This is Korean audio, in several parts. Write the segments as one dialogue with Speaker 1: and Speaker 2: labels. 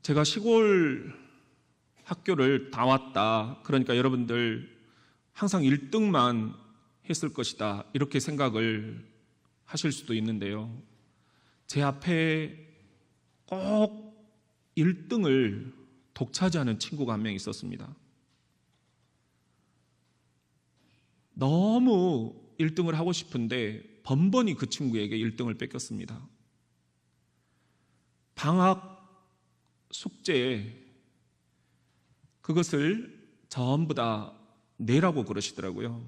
Speaker 1: 제가 시골 학교를 나왔다. 그러니까 여러분들 항상 1등만 했을 것이다. 이렇게 생각을 하실 수도 있는데요. 제 앞에 꼭 1등을 독차지하는 친구가 한 명 있었습니다. 너무 1등을 하고 싶은데 번번이 그 친구에게 1등을 뺏겼습니다. 방학 숙제에 그것을 전부 다 내라고 그러시더라고요.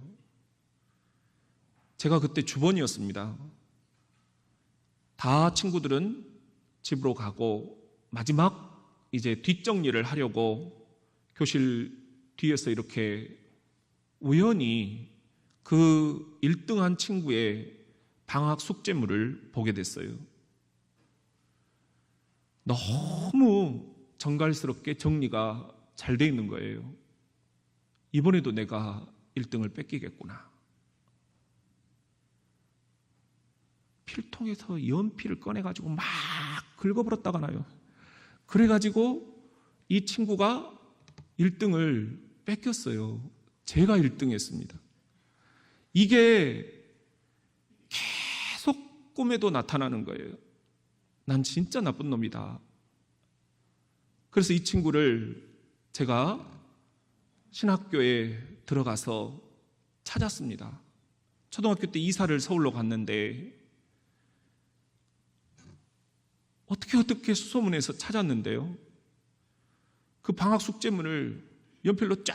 Speaker 1: 제가 그때 주번이었습니다. 다 친구들은 집으로 가고 마지막 이제 뒷정리를 하려고 교실 뒤에서 이렇게 우연히 그 1등한 친구의 방학 숙제물을 보게 됐어요. 너무 정갈스럽게 정리가 잘 돼 있는 거예요. 이번에도 내가 1등을 뺏기겠구나. 필통에서 연필을 꺼내가지고 막 긁어버렸다가 나요. 그래가지고 이 친구가 1등을 뺏겼어요. 제가 1등 했습니다. 이게 계속 꿈에도 나타나는 거예요. 난 진짜 나쁜 놈이다. 그래서 이 친구를 제가 신학교에 들어가서 찾았습니다. 초등학교 때 이사를 서울로 갔는데 어떻게 수소문해서 찾았는데요. 그 방학 숙제문을 연필로 쫙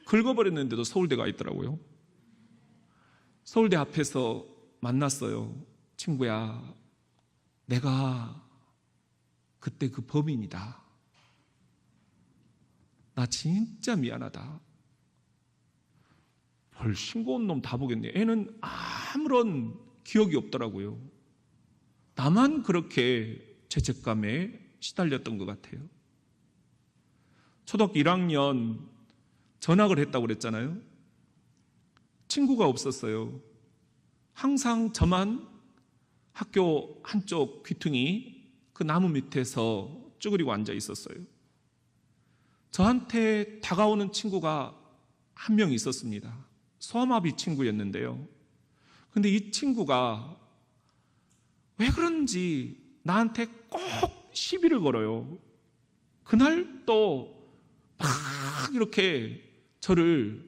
Speaker 1: 긁어버렸는데도 서울대가 있더라고요. 서울대 앞에서 만났어요. 친구야, 내가 그때 그 범인이다. 나 진짜 미안하다. 별 신고 온 놈 다 보겠네. 애는 아무런 기억이 없더라고요. 나만 그렇게 죄책감에 시달렸던 것 같아요. 초등학교 1학년 전학을 했다고 그랬잖아요. 친구가 없었어요. 항상 저만 학교 한쪽 귀퉁이 그 나무 밑에서 쭈그리고 앉아 있었어요. 저한테 다가오는 친구가 한 명 있었습니다. 소아마비 친구였는데요. 근데 이 친구가 왜 그런지 나한테 꼭 시비를 걸어요. 그날 또 막 이렇게 저를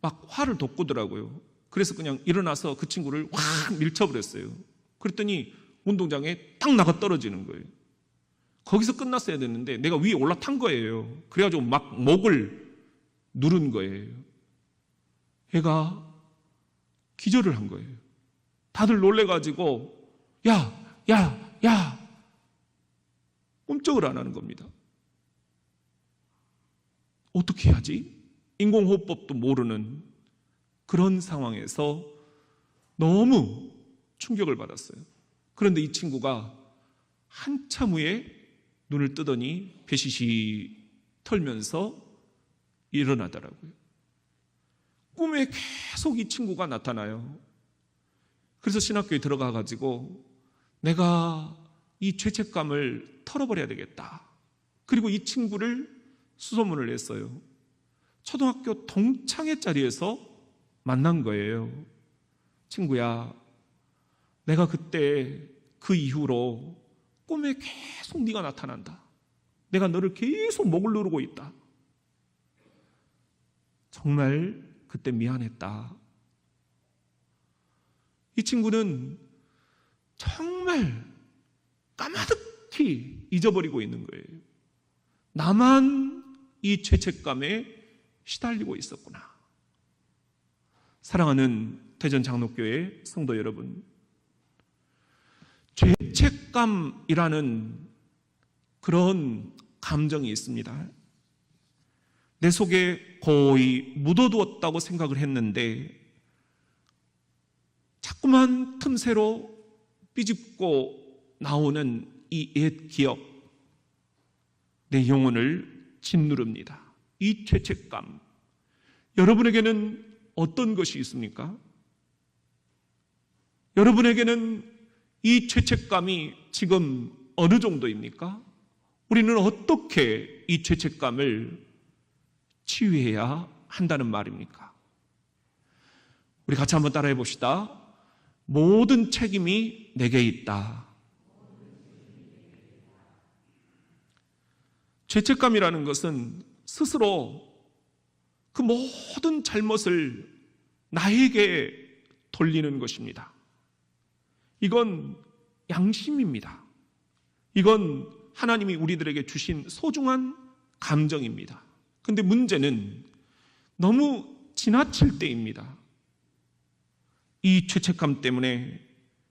Speaker 1: 막 화를 돋구더라고요. 그래서 그냥 일어나서 그 친구를 확 밀쳐버렸어요. 그랬더니 운동장에 딱 나가 떨어지는 거예요. 거기서 끝났어야 됐는데 내가 위에 올라탄 거예요. 그래가지고 막 목을 누른 거예요. 얘가 기절을 한 거예요. 다들 놀래가지고 야 꼼짝을 안 하는 겁니다. 어떻게 해야지? 인공호흡법도 모르는 그런 상황에서 너무 충격을 받았어요. 그런데 이 친구가 한참 후에 눈을 뜨더니 배시시 털면서 일어나더라고요. 꿈에 계속 이 친구가 나타나요. 그래서 신학교에 들어가가지고 내가 이 죄책감을 털어버려야 되겠다. 그리고 이 친구를 수소문을 냈어요. 초등학교 동창회 자리에서 만난 거예요. 친구야, 내가 그때 그 이후로 꿈에 계속 네가 나타난다. 내가 너를 계속 목을 누르고 있다. 정말 그때 미안했다. 이 친구는 정말 까마득히 잊어버리고 있는 거예요. 나만 이 죄책감에 시달리고 있었구나. 사랑하는 대전장로교회 성도 여러분, 죄책감이라는 그런 감정이 있습니다. 내 속에 고이 묻어두었다고 생각을 했는데 자꾸만 틈새로 삐집고 나오는 이 옛 기억, 내 영혼을 짓누릅니다. 이 죄책감, 여러분에게는 어떤 것이 있습니까? 여러분에게는 이 죄책감이 지금 어느 정도입니까? 우리는 어떻게 이 죄책감을 치유해야 한다는 말입니까? 우리 같이 한번 따라해 봅시다. 모든 책임이 내게 있다. 죄책감이라는 것은 스스로 그 모든 잘못을 나에게 돌리는 것입니다. 이건 양심입니다. 이건 하나님이 우리들에게 주신 소중한 감정입니다. 그런데 문제는 너무 지나칠 때입니다. 이 죄책감 때문에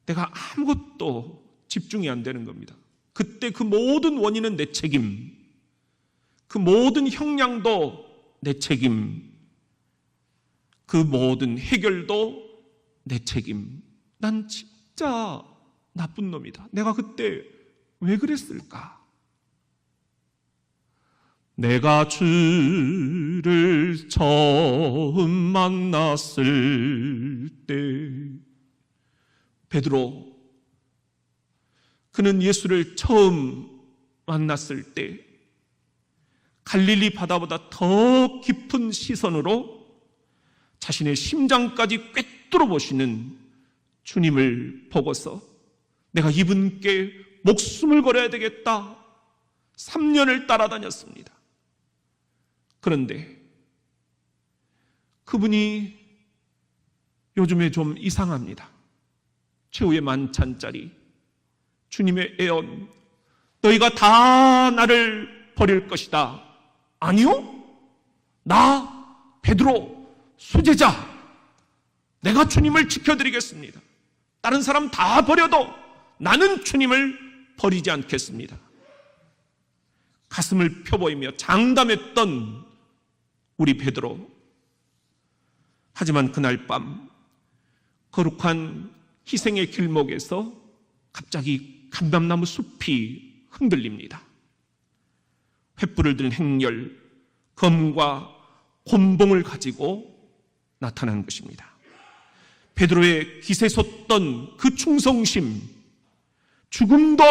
Speaker 1: 내가 아무것도 집중이 안 되는 겁니다. 그때 그 모든 원인은 내 책임, 그 모든 형량도 내 책임, 그 모든 해결도 내 책임. 난 진짜 나쁜 놈이다. 내가 그때 왜 그랬을까? 내가 주를 처음 만났을 때 베드로, 그는 예수를 처음 만났을 때 갈릴리 바다보다 더 깊은 시선으로 자신의 심장까지 꿰뚫어 보시는 주님을 보고서 내가 이분께 목숨을 걸어야 되겠다. 3년을 따라다녔습니다. 그런데 그분이 요즘에 좀 이상합니다. 최후의 만찬자리, 주님의 애언, 너희가 다 나를 버릴 것이다. 아니요, 나 베드로 수제자, 내가 주님을 지켜드리겠습니다. 다른 사람 다 버려도 나는 주님을 버리지 않겠습니다. 가슴을 펴보이며 장담했던 우리 베드로. 하지만 그날 밤 거룩한 희생의 길목에서 갑자기 감람나무 숲이 흔들립니다. 횃불을 든 행렬, 검과 곤봉을 가지고 나타난 것입니다. 베드로의 기세 솟던 그 충성심, 죽음도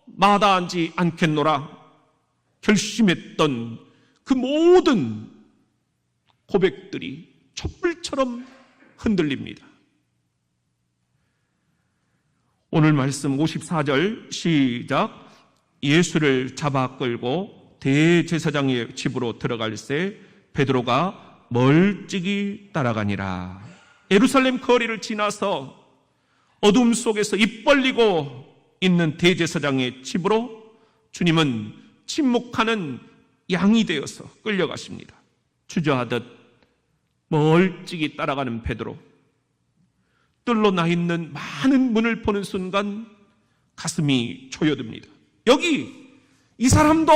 Speaker 1: 마다하지 않겠노라 결심했던 그 모든 고백들이 촛불처럼 흔들립니다. 오늘 말씀 54절 시작. 예수를 잡아 끌고 대제사장의 집으로 들어갈새 베드로가 멀찍이 따라가니라. 예루살렘 거리를 지나서 어둠 속에서 입 벌리고 있는 대제사장의 집으로 주님은 침묵하는 양이 되어서 끌려가십니다. 주저하듯 멀찍이 따라가는 베드로. 뜰로 나 있는 많은 문을 보는 순간 가슴이 조여듭니다. 여기 이 사람도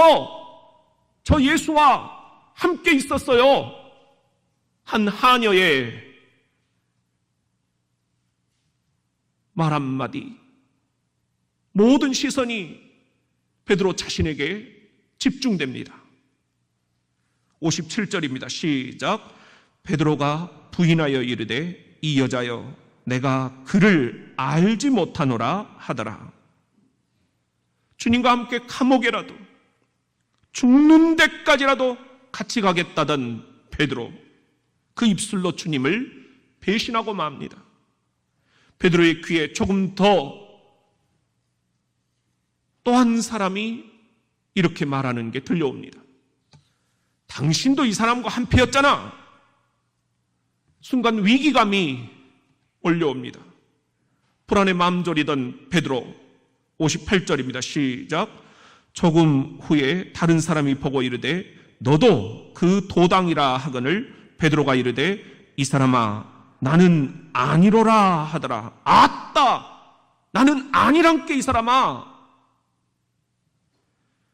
Speaker 1: 저 예수와 함께 있었어요. 한 하녀의 말 한마디, 모든 시선이 베드로 자신에게 집중됩니다. 57절입니다. 시작. 베드로가 부인하여 이르되 이 여자여 내가 그를 알지 못하노라 하더라. 주님과 함께 감옥에라도 죽는 데까지라도 같이 가겠다던 베드로, 그 입술로 주님을 배신하고 맙니다. 베드로의 귀에 조금 더 또 한 사람이 이렇게 말하는 게 들려옵니다. 당신도 이 사람과 한패였잖아. 순간 위기감이 올려옵니다. 불안에 마음 졸이던 베드로. 58절입니다. 시작. 조금 후에 다른 사람이 보고 이르되 너도 그 도당이라 하거늘 베드로가 이르되 이 사람아 나는 아니로라 하더라. 아따, 나는 아니란께 이 사람아.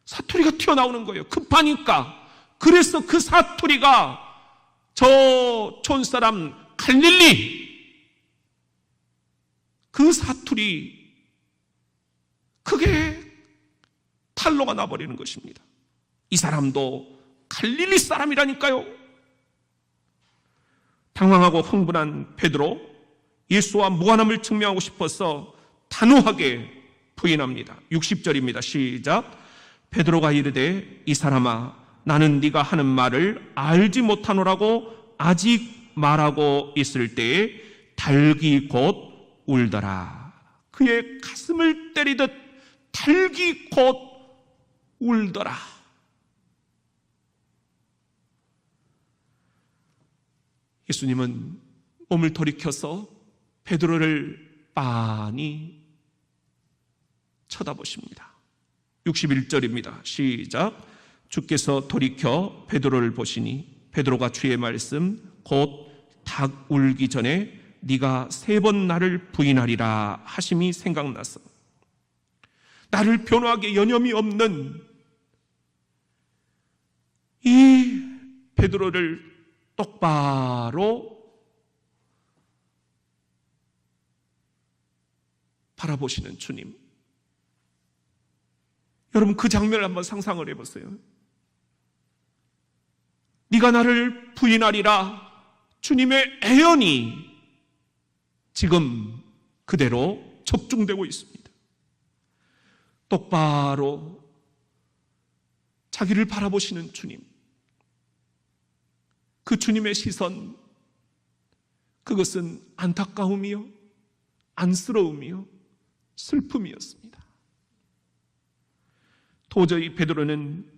Speaker 1: 사투리가 튀어나오는 거예요. 급하니까. 그래서 그 사투리가 저 촌사람 갈릴리, 그 사투리 그게 탄로가 나버리는 것입니다. 이 사람도 갈릴리 사람이라니까요. 당황하고 흥분한 베드로, 예수와 무관함을 증명하고 싶어서 단호하게 부인합니다. 60절입니다. 시작. 베드로가 이르되 이 사람아 나는 네가 하는 말을 알지 못하노라고 아직 말하고 있을 때에 닭이 곧 울더라. 그의 가슴을 때리듯 닭이 곧 울더라. 예수님은 몸을 돌이켜서 베드로를 빤히 쳐다보십니다. 61절입니다. 시작. 주께서 돌이켜 베드로를 보시니 베드로가 주의 말씀 곧 닭 울기 전에 네가 3번 나를 부인하리라 하심이 생각나서 나를 변호하기에 여념이 없는 이 베드로를 똑바로 바라보시는 주님. 여러분 그 장면을 한번 상상을 해보세요. 네가 나를 부인하리라. 주님의 애언이 지금 그대로 적중되고 있습니다. 똑바로 자기를 바라보시는 주님. 그 주님의 시선, 그것은 안타까움이요, 안쓰러움이요, 슬픔이었습니다. 도저히 베드로는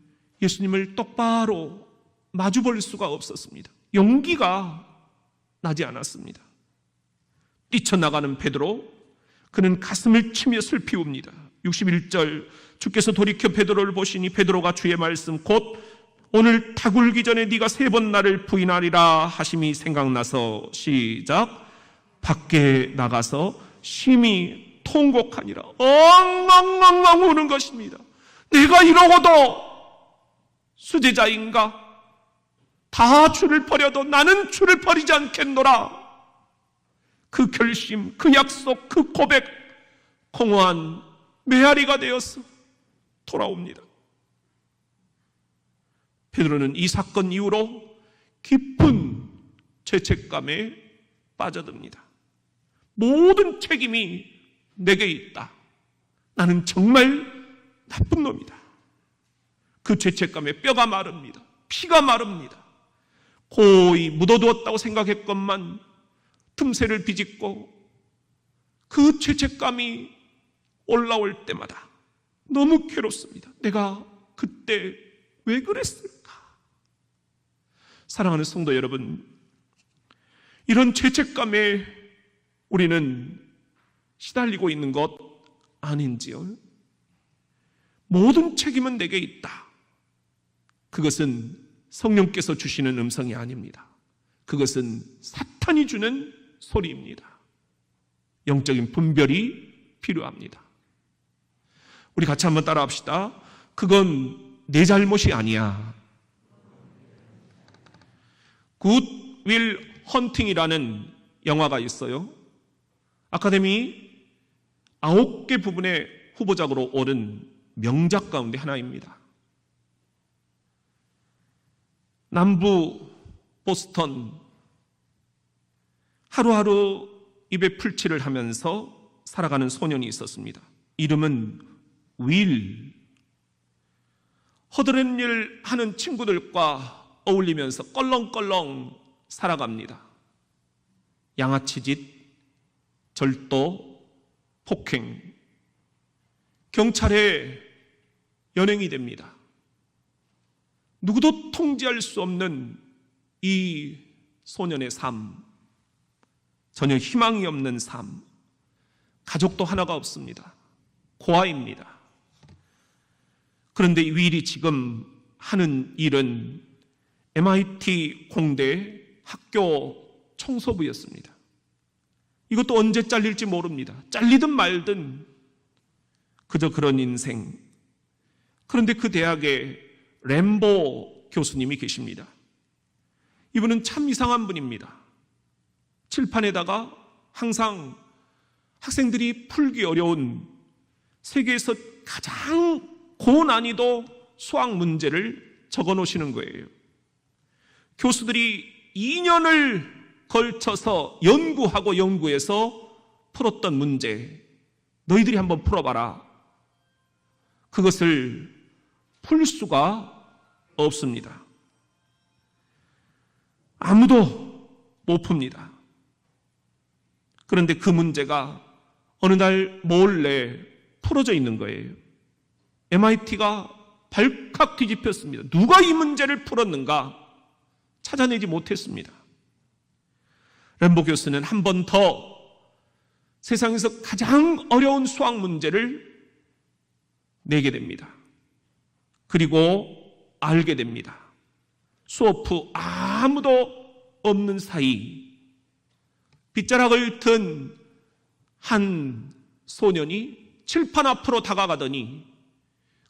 Speaker 1: 예수님을 똑바로 마주볼 수가 없었습니다. 용기가 나지 않았습니다. 뛰쳐나가는 베드로, 그는 가슴을 치며 슬피웁니다. 61절, 주께서 돌이켜 베드로를 보시니 베드로가 주의 말씀 곧 오늘 닭 울기 전에 네가 3번 나를 부인하리라 하심이 생각나서 시작. 밖에 나가서 심히 통곡하니라. 엉엉엉엉 우는 것입니다. 내가 이러고도 수제자인가? 다 주를 버려도 나는 주를 버리지 않겠노라. 그 결심, 그 약속, 그 고백, 공허한 메아리가 되어서 돌아옵니다. 베드로는 이 사건 이후로 깊은 죄책감에 빠져듭니다. 모든 책임이 내게 있다. 나는 정말 나쁜 놈이다. 그 죄책감에 뼈가 마릅니다. 피가 마릅니다. 고이 묻어두었다고 생각했건만 틈새를 비집고 그 죄책감이 올라올 때마다 너무 괴롭습니다. 내가 그때 왜 그랬을까? 사랑하는 성도 여러분, 이런 죄책감에 우리는 시달리고 있는 것 아닌지요? 모든 책임은 내게 있다. 그것은 성령께서 주시는 음성이 아닙니다. 그것은 사탄이 주는 소리입니다. 영적인 분별이 필요합니다. 우리 같이 한번 따라합시다. 그건 내 잘못이 아니야. 굿 윌 헌팅이라는 영화가 있어요. 아카데미 9개 부분의 후보작으로 오른 명작 가운데 하나입니다. 남부 보스턴, 하루하루 입에 풀칠을 하면서 살아가는 소년이 있었습니다. 이름은 윌. 허드렛 일 하는 친구들과 어울리면서 껄렁껄렁 살아갑니다. 양아치짓, 절도, 폭행, 경찰에 연행이 됩니다. 누구도 통제할 수 없는 이 소년의 삶, 전혀 희망이 없는 삶, 가족도 하나가 없습니다. 고아입니다. 그런데 윌이 지금 하는 일은 MIT 공대 학교 청소부였습니다. 이것도 언제 잘릴지 모릅니다. 잘리든 말든 그저 그런 인생. 그런데 그 대학에 램보 교수님이 계십니다. 이분은 참 이상한 분입니다. 칠판에다가 항상 학생들이 풀기 어려운 세계에서 가장 고난이도 수학 문제를 적어 놓으시는 거예요. 교수들이 2년을 걸쳐서 연구해서 풀었던 문제, 너희들이 한번 풀어봐라. 그것을 풀 수가 없습니다. 아무도 못 풉니다. 그런데 그 문제가 어느 날 몰래 풀어져 있는 거예요. MIT가 발칵 뒤집혔습니다. 누가 이 문제를 풀었는가 찾아내지 못했습니다. 램보 교수는 한 번 더 세상에서 가장 어려운 수학 문제를 내게 됩니다. 그리고 알게 됩니다. 수업 후 아무도 없는 사이 빗자락을 든 한 소년이 칠판 앞으로 다가가더니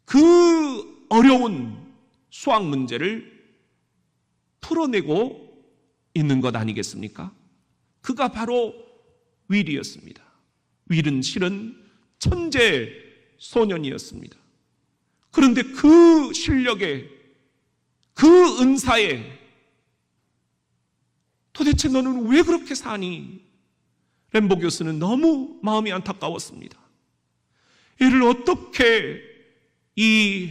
Speaker 1: 그 어려운 수학 문제를 풀어내고 있는 것 아니겠습니까? 그가 바로 윌이었습니다. 윌은 실은 천재 소년이었습니다. 그런데 그 실력에, 그 은사에 도대체 너는 왜 그렇게 사니? 램보 교수는 너무 마음이 안타까웠습니다. 얘를 어떻게 이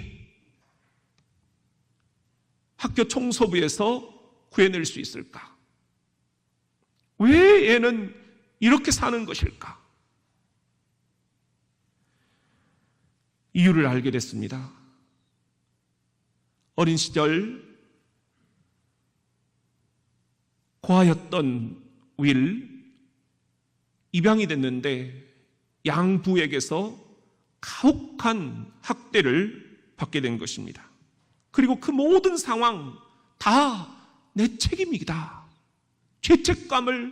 Speaker 1: 학교 청소부에서 구해낼 수 있을까? 왜 얘는 이렇게 사는 것일까? 이유를 알게 됐습니다. 어린 시절 고아였던 윌, 입양이 됐는데 양부에게서 가혹한 학대를 받게 된 것입니다. 그리고 그 모든 상황 다 내 책임이다. 죄책감을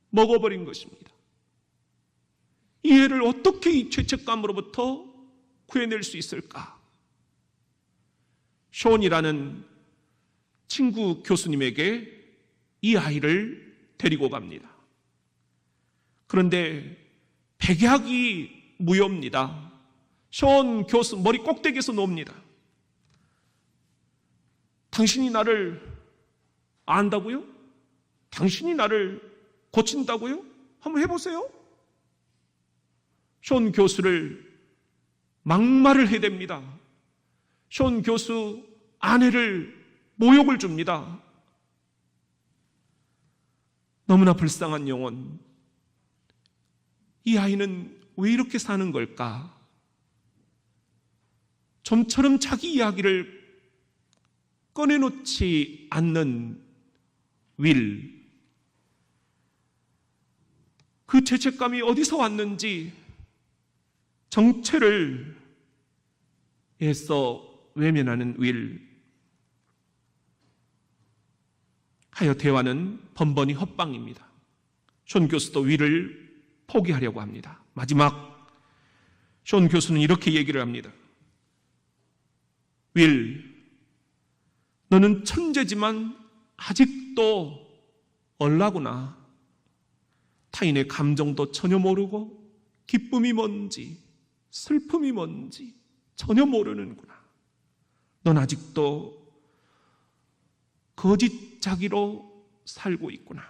Speaker 1: 먹어버린 것입니다. 이 애를 어떻게 이 죄책감으로부터 구해낼 수 있을까? 숀이라는 친구 교수님에게 이 아이를 데리고 갑니다. 그런데 백약이 무효입니다. 숀 교수 머리 꼭대기에서 놉니다. 당신이 나를 안다고요? 당신이 나를 고친다고요? 한번 해보세요. 숀 교수를 막말을 해댑니다. 숀 교수 아내를 모욕을 줍니다. 너무나 불쌍한 영혼. 이 아이는 왜 이렇게 사는 걸까? 좀처럼 자기 이야기를 꺼내놓지 않는 윌. 그 죄책감이 어디서 왔는지 정체를 애써 외면하는 윌. 하여 대화는 번번이 헛방입니다. 숀 교수도 윌을 포기하려고 합니다. 마지막 숀 교수는 이렇게 얘기를 합니다. 윌, 너는 천재지만 아직도 얼라구나. 타인의 감정도 전혀 모르고 기쁨이 뭔지 슬픔이 뭔지 전혀 모르는구나. 넌 아직도 거짓 자기로 살고 있구나.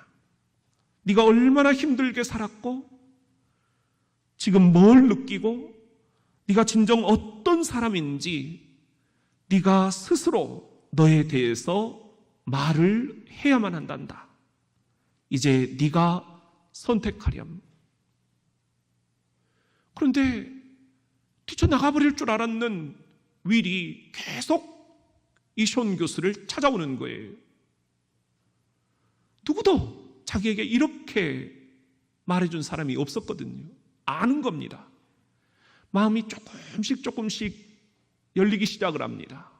Speaker 1: 네가 얼마나 힘들게 살았고 지금 뭘 느끼고 네가 진정 어떤 사람인지 네가 스스로 너에 대해서 말을 해야만 한단다. 이제 네가 선택하렴. 그런데 뛰쳐나가버릴 줄 알았는 윌이 계속 이 숀 교수를 찾아오는 거예요. 누구도 자기에게 이렇게 말해준 사람이 없었거든요. 아는 겁니다. 마음이 조금씩 열리기 시작을 합니다.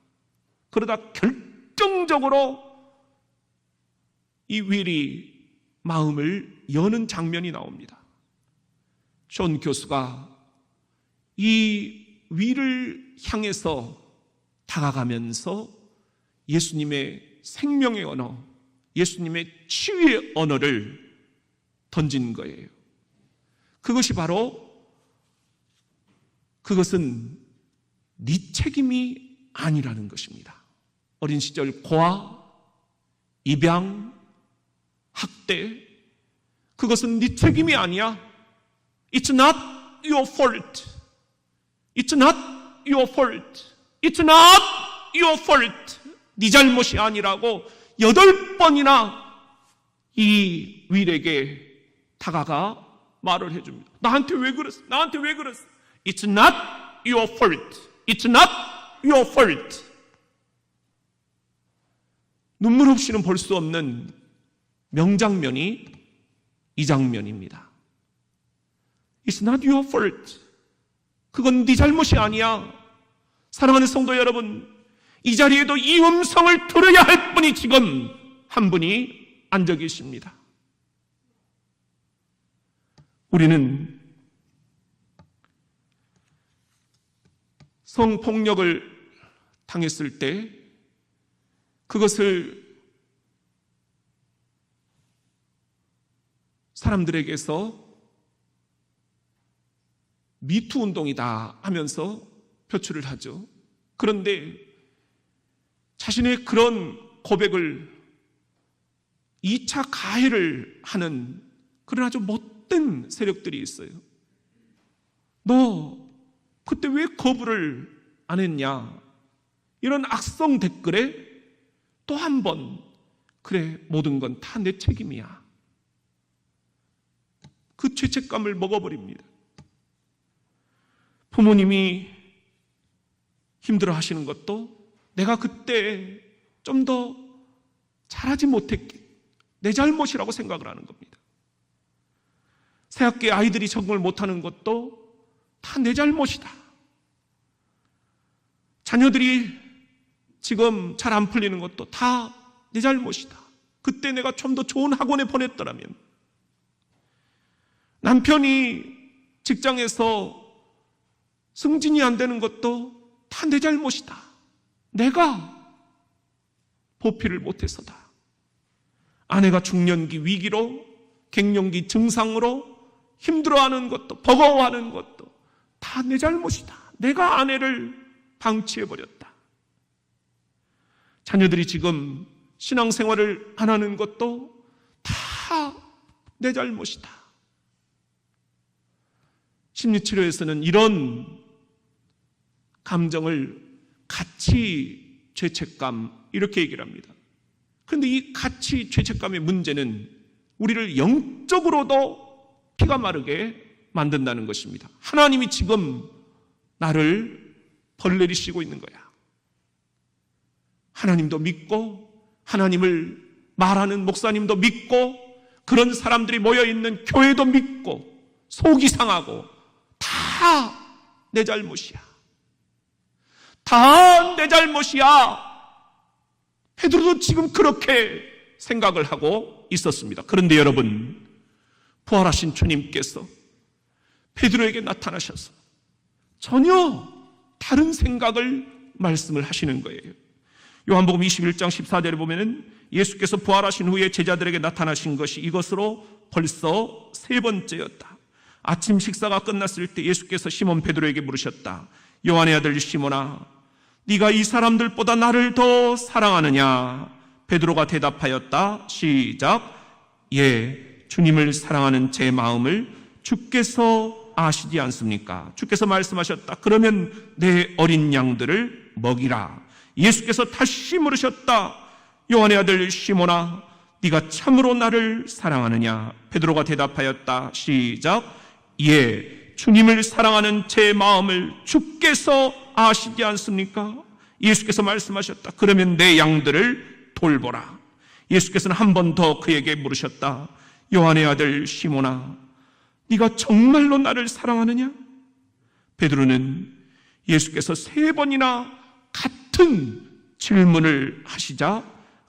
Speaker 1: 그러다 결정적으로 이 윌이 마음을 여는 장면이 나옵니다. 숀 교수가 이 윌을 향해서 다가가면서 예수님의 생명의 언어, 예수님의 치유의 언어를 던진 거예요. 그것이 바로 그것은 네 책임이 아니라는 것입니다. 어린 시절 고아, 입양, 학대, 그것은 네 책임이 아니야. It's not your fault. It's not your fault. It's not your fault. 네 잘못이 아니라고 8번이나 이 윌에게 다가가 말을 해줍니다. 나한테 왜 그랬어? 나한테 왜 그랬어? It's not your fault. It's not your fault. 눈물 없이는 볼 수 없는 명장면이 이 장면입니다. It's not your fault. 그건 네 잘못이 아니야. 사랑하는 성도 여러분, 이 자리에도 이 음성을 들어야 할 분이 지금 한 분이 앉아 계십니다. 우리는 성폭력을 당했을 때 그것을 사람들에게서 미투 운동이다 하면서 표출을 하죠. 그런데 자신의 그런 고백을 2차 가해를 하는 그런 아주 못된 세력들이 있어요. 너 그때 왜 거부를 안 했냐? 이런 악성 댓글에 또 한 번, 그래, 모든 건 다 내 책임이야. 그 죄책감을 먹어버립니다. 부모님이 힘들어 하시는 것도 내가 그때 좀 더 잘하지 못했기, 내 잘못이라고 생각을 하는 겁니다. 새학기 아이들이 적응을 못하는 것도 다 내 잘못이다. 자녀들이 지금 잘 안 풀리는 것도 다 내 잘못이다. 그때 내가 좀 더 좋은 학원에 보냈더라면, 남편이 직장에서 승진이 안 되는 것도 다 내 잘못이다. 내가 보필을 못해서다. 아내가 중년기 위기로, 갱년기 증상으로 힘들어하는 것도, 버거워하는 것도 다 내 잘못이다. 내가 아내를 방치해버렸다. 자녀들이 지금 신앙생활을 안 하는 것도 다 내 잘못이다. 심리치료에서는 이런 감정을 가치 죄책감, 이렇게 얘기를 합니다. 그런데 이 가치 죄책감의 문제는 우리를 영적으로도 피가 마르게 만든다는 것입니다. 하나님이 지금 나를 벌 내리시고 있는 거야. 하나님도 믿고, 하나님을 말하는 목사님도 믿고, 그런 사람들이 모여있는 교회도 믿고, 속이 상하고, 다 내 잘못이야. 다 내 잘못이야. 베드로도 지금 그렇게 생각을 하고 있었습니다. 그런데 여러분, 부활하신 주님께서 베드로에게 나타나셔서 전혀 다른 생각을 말씀을 하시는 거예요. 요한복음 21장 14절에 보면은 예수께서 부활하신 후에 제자들에게 나타나신 것이 이것으로 벌써 3번째였다. 아침 식사가 끝났을 때 예수께서 시몬 베드로에게 물으셨다. 요한의 아들 시몬아, 네가 이 사람들보다 나를 더 사랑하느냐? 베드로가 대답하였다. 시작. 예, 주님을 사랑하는 제 마음을 주께서 아시지 않습니까? 주께서 말씀하셨다. 그러면 내 어린 양들을 먹이라. 예수께서 다시 물으셨다. 요한의 아들 시몬아, 네가 참으로 나를 사랑하느냐? 베드로가 대답하였다. 시작. 예, 주님을 사랑하는 제 마음을 주께서 아시지 않습니까? 예수께서 말씀하셨다. 그러면 내 양들을 돌보라. 예수께서는 한 번 더 그에게 물으셨다. 요한의 아들 시몬아, 네가 정말로 나를 사랑하느냐? 베드로는 예수께서 3번이나 같은 질문을 하시자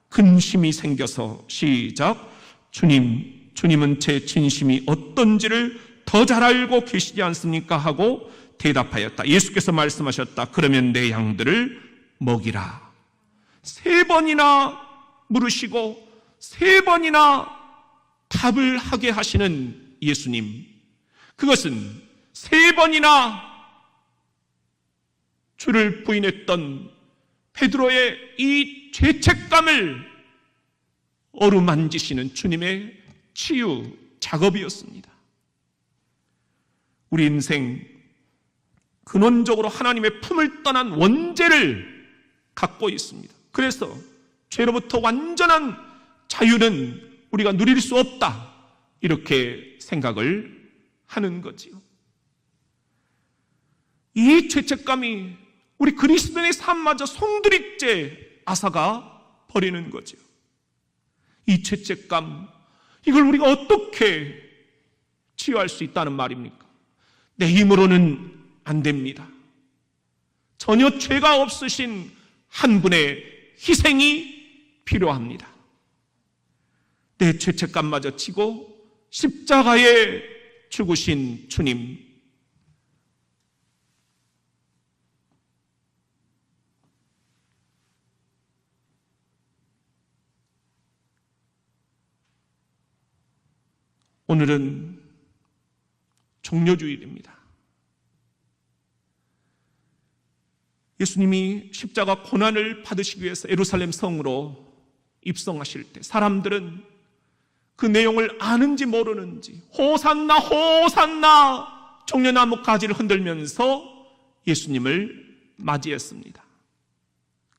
Speaker 1: 근심이 생겨서 시작. 주님은 제 진심이 어떤지를 더 잘 알고 계시지 않습니까? 하고 대답하였다. 예수께서 말씀하셨다. 그러면 내 양들을 먹이라. 3번이나 물으시고 3번이나 답을 하게 하시는 예수님, 그것은 3번이나 주를 부인했던 베드로의 이 죄책감을 어루만지시는 주님의 치유 작업이었습니다. 우리 인생 근원적으로 하나님의 품을 떠난 원죄를 갖고 있습니다. 그래서 죄로부터 완전한 자유는 우리가 누릴 수 없다, 이렇게 생각을 하는 거지요. 이 죄책감이 우리 그리스도인의 삶마저 송두리째 앗아가 버리는 거지요. 이 죄책감, 이걸 우리가 어떻게 치유할 수 있다는 말입니까? 내 힘으로는 안 됩니다. 전혀 죄가 없으신 한 분의 희생이 필요합니다. 내 죄책감마저 지고 십자가에 죽으신 주님, 오늘은 종려주일입니다. 예수님이 십자가 고난을 받으시기 위해서 예루살렘 성으로 입성하실 때 사람들은 그 내용을 아는지 모르는지 호산나 호산나 종려나무 가지를 흔들면서 예수님을 맞이했습니다.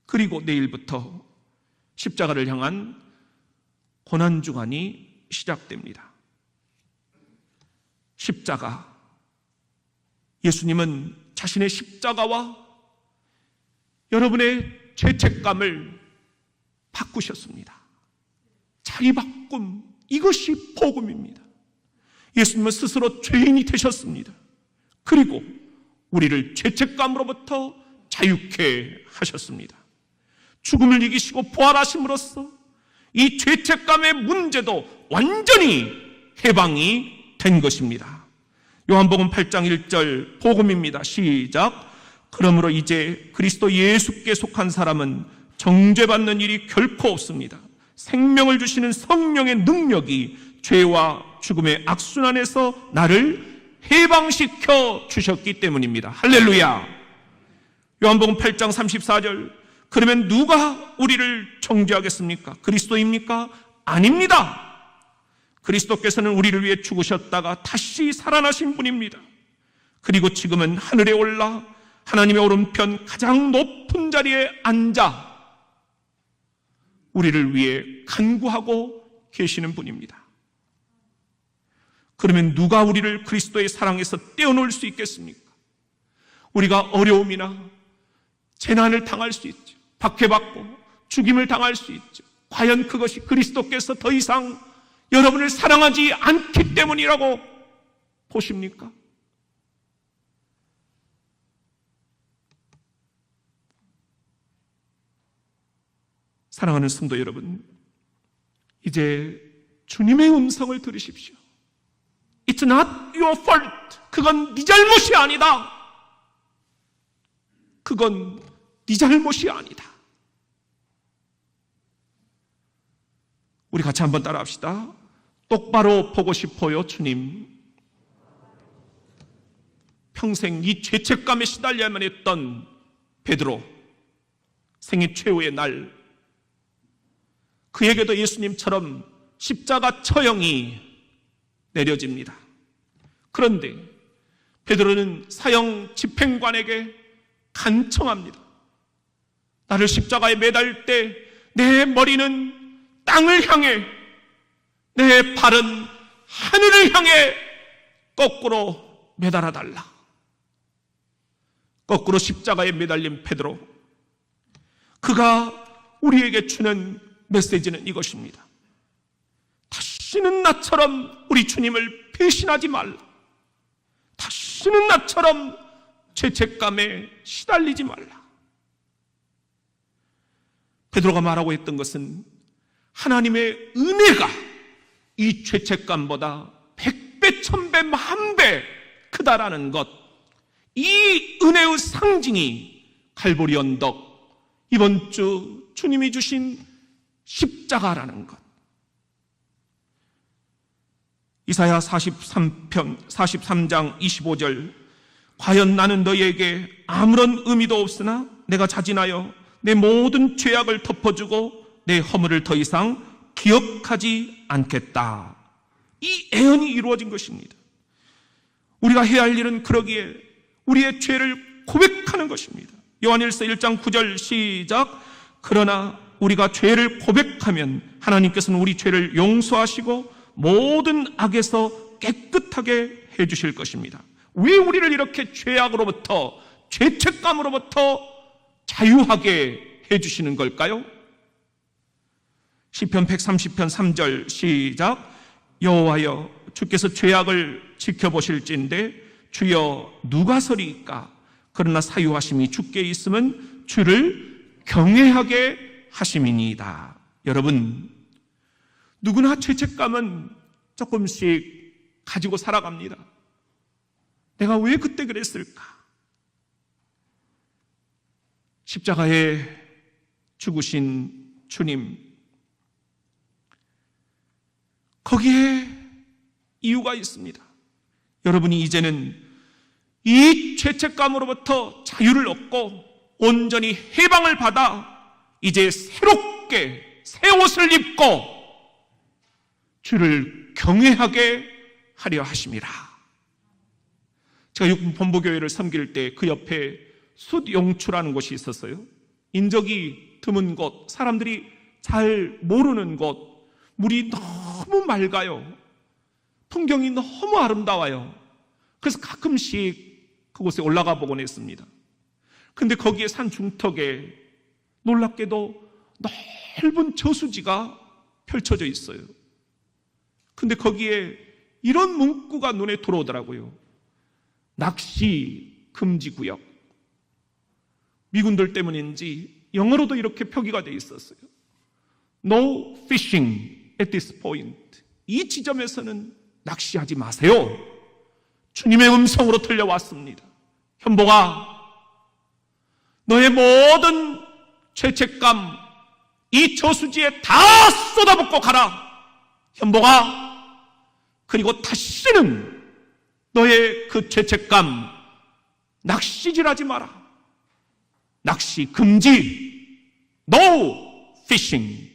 Speaker 1: 그리고 내일부터 십자가를 향한 고난주간이 시작됩니다. 십자가, 예수님은 자신의 십자가와 여러분의 죄책감을 바꾸셨습니다. 자기 바꿈, 이것이 복음입니다. 예수님은 스스로 죄인이 되셨습니다. 그리고 우리를 죄책감으로부터 자유케 하셨습니다. 죽음을 이기시고 부활하심으로써 이 죄책감의 문제도 완전히 해방이 된 것입니다. 요한복음 8장 1절 복음입니다. 시작. 그러므로 이제 그리스도 예수께 속한 사람은 정죄받는 일이 결코 없습니다. 생명을 주시는 성령의 능력이 죄와 죽음의 악순환에서 나를 해방시켜 주셨기 때문입니다. 할렐루야. 요한복음 8장 34절 그러면 누가 우리를 정죄하겠습니까? 그리스도입니까? 아닙니다. 그리스도께서는 우리를 위해 죽으셨다가 다시 살아나신 분입니다. 그리고 지금은 하늘에 올라 하나님의 오른편 가장 높은 자리에 앉아 우리를 위해 간구하고 계시는 분입니다. 그러면 누가 우리를 그리스도의 사랑에서 떼어놓을 수 있겠습니까? 우리가 어려움이나 재난을 당할 수 있죠. 박해받고 죽임을 당할 수 있죠. 과연 그것이 그리스도께서 더 이상 여러분을 사랑하지 않기 때문이라고 보십니까? 사랑하는 성도 여러분, 이제 주님의 음성을 들으십시오. It's not your fault. 그건 네 잘못이 아니다. 그건 네 잘못이 아니다. 우리 같이 한번 따라합시다. 똑바로 보고 싶어요, 주님. 평생 이 죄책감에 시달려야만 했던 베드로, 생애 최후의 날, 그에게도 예수님처럼 십자가 처형이 내려집니다. 그런데 베드로는 사형 집행관에게 간청합니다. 나를 십자가에 매달 때 내 머리는 땅을 향해, 내 발은 하늘을 향해 거꾸로 매달아 달라. 거꾸로 십자가에 매달린 베드로, 그가 우리에게 주는 메시지는 이것입니다. 다시는 나처럼 우리 주님을 배신하지 말라. 다시는 나처럼 죄책감에 시달리지 말라. 베드로가 말하고 있던 것은 하나님의 은혜가 이 죄책감보다 100배, 1000배, 10,000배 크다라는 것, 이 은혜의 상징이 갈보리 언덕, 이번 주 주님이 주신 십자가라는 것. 이사야 43장 25절 과연 나는 너희에게 아무런 의미도 없으나 내가 자진하여 내 모든 죄악을 덮어주고 내 허물을 더 이상 기억하지 않겠다. 이 애언이 이루어진 것입니다. 우리가 해야 할 일은 그러기에 우리의 죄를 고백하는 것입니다. 요한일서 1장 9절 시작. 그러나 우리가 죄를 고백하면 하나님께서는 우리 죄를 용서하시고 모든 악에서 깨끗하게 해주실 것입니다. 왜 우리를 이렇게 죄악으로부터, 죄책감으로부터 자유하게 해주시는 걸까요? 시편 130편 3절 시작. 여호와여 주께서 죄악을 지켜보실진데 주여 누가 서리이까? 그러나 사유하심이 주께 있으면 주를 경외하게 하심이니이다. 여러분, 누구나 죄책감은 조금씩 가지고 살아갑니다. 내가 왜 그때 그랬을까? 십자가에 죽으신 주님, 거기에 이유가 있습니다. 여러분이 이제는 이 죄책감으로부터 자유를 얻고 온전히 해방을 받아 이제 새롭게 새 옷을 입고 주를 경외하게 하려 하심이라. 제가 육본부교회를 섬길 때 그 옆에 숫용추라는 곳이 있었어요. 인적이 드문 곳, 사람들이 잘 모르는 곳, 물이 너무 맑아요. 풍경이 너무 아름다워요. 그래서 가끔씩 그곳에 올라가 보곤 했습니다. 근데 거기에 산 중턱에 놀랍게도 넓은 저수지가 펼쳐져 있어요. 근데 거기에 이런 문구가 눈에 들어오더라고요. 낚시 금지 구역. 미군들 때문인지 영어로도 이렇게 표기가 되어 있었어요. No fishing at this point. 이 지점에서는 낚시하지 마세요. 주님의 음성으로 들려왔습니다. 현보가 너의 모든 죄책감 이 저수지에 다 쏟아붓고 가라. 현보가 그리고 다시는 너의 그 죄책감 낚시질하지 마라. 낚시 금지. No fishing.